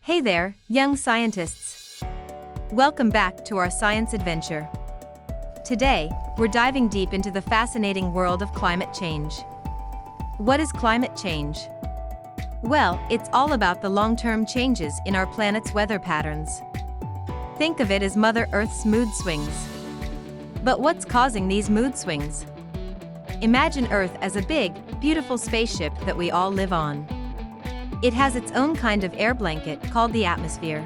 Hey there, young scientists! Welcome back to our science adventure. Today, we're diving deep into the fascinating world of climate change. What is climate change? Well, it's all about the long-term changes in our planet's weather patterns. Think of it as Mother Earth's mood swings. But what's causing these mood swings? Imagine Earth as a big, beautiful spaceship that we all live on. It has its own kind of air blanket called the atmosphere.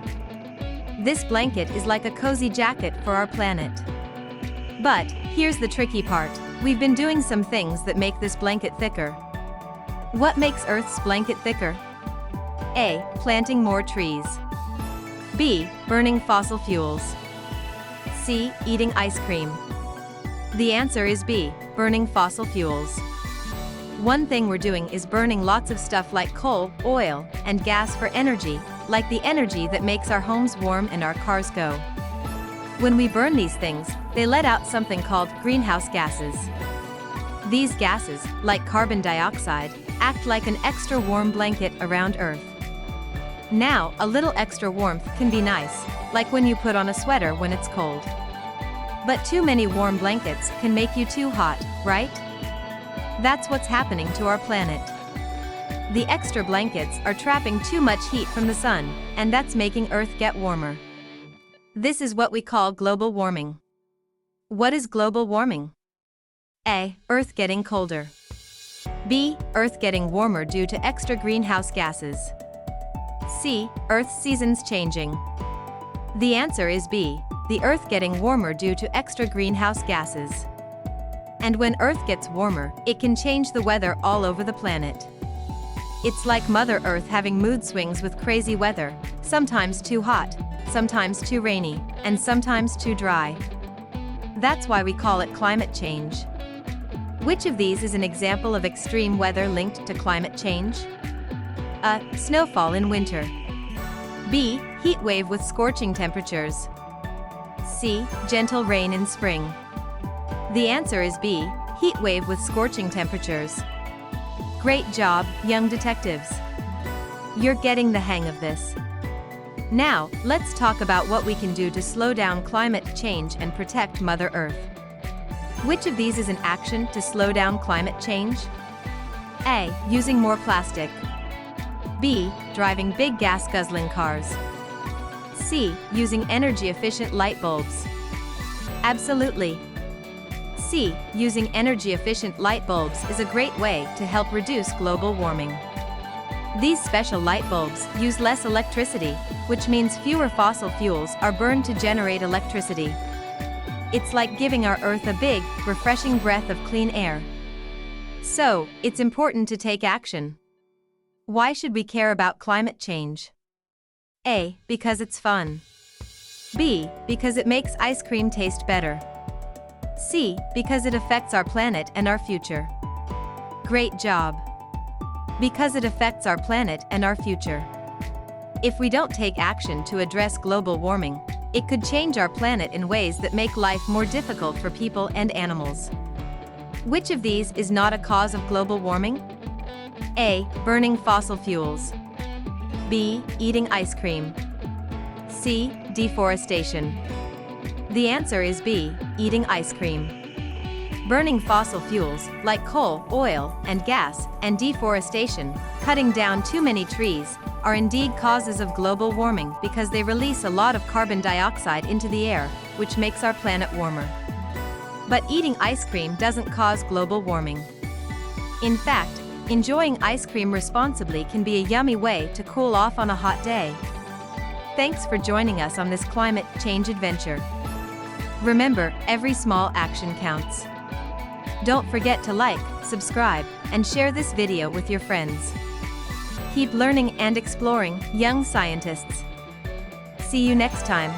This blanket is like a cozy jacket for our planet. But here's the tricky part. We've been doing some things that make this blanket thicker. What makes Earth's blanket thicker? A. Planting more trees. B. Burning fossil fuels. C. Eating ice cream. The answer is B. Burning fossil fuels. One thing we're doing is burning lots of stuff like coal, oil, and gas for energy, like the energy that makes our homes warm and our cars go. When we burn these things, they let out something called greenhouse gases. These gases, like carbon dioxide, act like an extra warm blanket around Earth. Now, a little extra warmth can be nice, like when you put on a sweater when it's cold. But too many warm blankets can make you too hot, right? That's what's happening to our planet. The extra blankets are trapping too much heat from the sun, and that's making Earth get warmer. This is what we call global warming. What is global warming? A. Earth getting colder. B. Earth getting warmer due to extra greenhouse gases. C. Earth's seasons changing. The answer is B. The Earth getting warmer due to extra greenhouse gases. And when Earth gets warmer, it can change the weather all over the planet. It's like Mother Earth having mood swings with crazy weather, sometimes too hot, sometimes too rainy, and sometimes too dry. That's why we call it climate change. Which of these is an example of extreme weather linked to climate change? A. Snowfall in winter. B. Heat wave with scorching temperatures. C. Gentle rain in spring. The answer is B. Heat wave with scorching temperatures. Great job, young detectives. You're getting the hang of this. Now, let's talk about what we can do to slow down climate change and protect Mother Earth. Which of these is an action to slow down climate change? A. Using more plastic. B. Driving big gas-guzzling cars. C. Using energy-efficient light bulbs. Absolutely. C. Using energy-efficient light bulbs is a great way to help reduce global warming. These special light bulbs use less electricity, which means fewer fossil fuels are burned to generate electricity. It's like giving our Earth a big, refreshing breath of clean air. So, it's important to take action. Why should we care about climate change? A. Because it's fun. B. Because it makes ice cream taste better. C. Because it affects our planet and our future. Great job. Because it affects our planet and our future. If we don't take action to address global warming, it could change our planet in ways that make life more difficult for people and animals. Which of these is not a cause of global warming? A. Burning fossil fuels. B. Eating ice cream. C. Deforestation. The answer is B. Eating ice cream. Burning fossil fuels, like coal, oil, and gas, and deforestation, cutting down too many trees, are indeed causes of global warming because they release a lot of carbon dioxide into the air, which makes our planet warmer. But eating ice cream doesn't cause global warming. In fact, enjoying ice cream responsibly can be a yummy way to cool off on a hot day. Thanks for joining us on this climate change adventure. Remember, every small action counts. Don't forget to like, subscribe, and share this video with your friends. Keep learning and exploring, young scientists. See you next time.